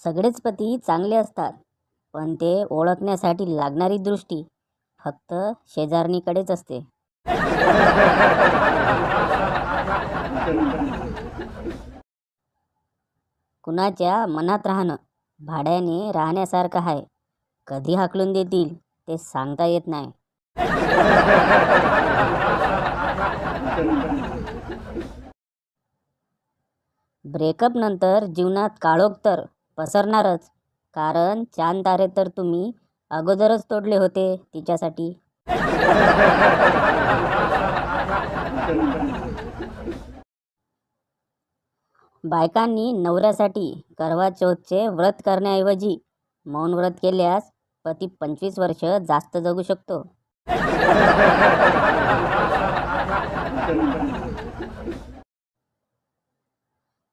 सगळेच पती चांगले असतात, पण ते ओळखण्यासाठी लागणारी दृष्टी फक्त शेजारणीकडेच असते. कुणाच्या मनात राहणं भाड्याने राहण्यासारखं आहे. कधी हाकलून देतील ते सांगता येत नाही. ब्रेकअप नंतर जीवनात काळोख तर पसरणारच, कारण चांद तारे तर तुम्ही अगोदरच तोडले होते तिच्यासाठी. बायकांनी नवऱ्यासाठी करवा चौथचे व्रत करण्याऐवजी मौन व्रत केल्यास पती 25 वर्ष जास्त जगू शकतो.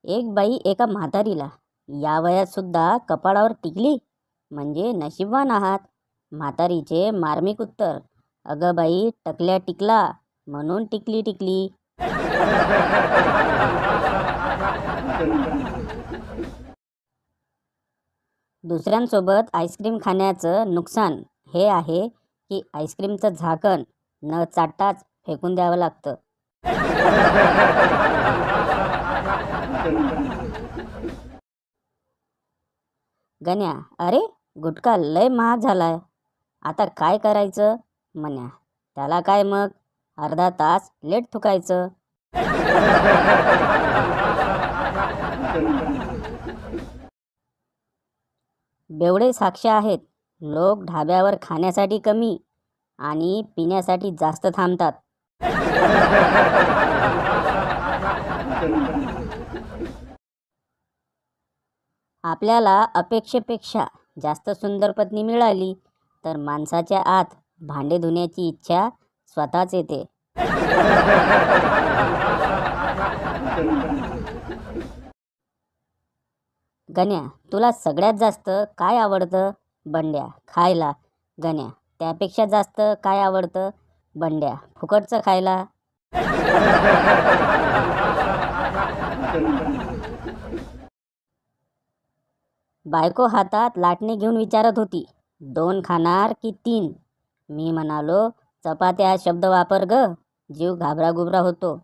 एक बाई एका म्हातारीला, या वयात सुद्धा कपाळावर टिकली म्हणजे नशीबवान आहात. म्हातारीचे मार्मिक उत्तर, अगं बाई टकल्या टिकला म्हणून टिकली टिकली. दुसऱ्यांसोबत आईस्क्रीम खाण्याचं नुकसान हे आहे की आईस्क्रीमचं झाकण न चाटताच फेकून द्यावं लागतं. गण्या, अरे गुटखा लय महाग झालाय, आता काय करायचं? म्हण्या, त्याला काय मग, अर्धा तास लेट थुकायचं. बेवडे साक्ष आहेत. लोक ढाब्यावर खाण्यासाठी कमी आणि पिण्यासाठी जास्त थांबतात. आपल्याला अपेक्षेपेक्षा जास्त सुंदर पत्नी मिळाली तर माणसाच्या आत भांडे धुण्याची इच्छा स्वतःच येते. गण्या, तुला सगळ्यात जास्त काय आवडतं? बंड्या, खायला. गण्या, त्यापेक्षा जास्त काय आवडतं? बंड्या, फुकटचं खायला. बायको हातात लाटणे घेऊन विचारत होती, 2 खाणार की 3? मी म्हणालो, चपात्या हा शब्द वापर ग, जीव घाबरागुबरा होतो.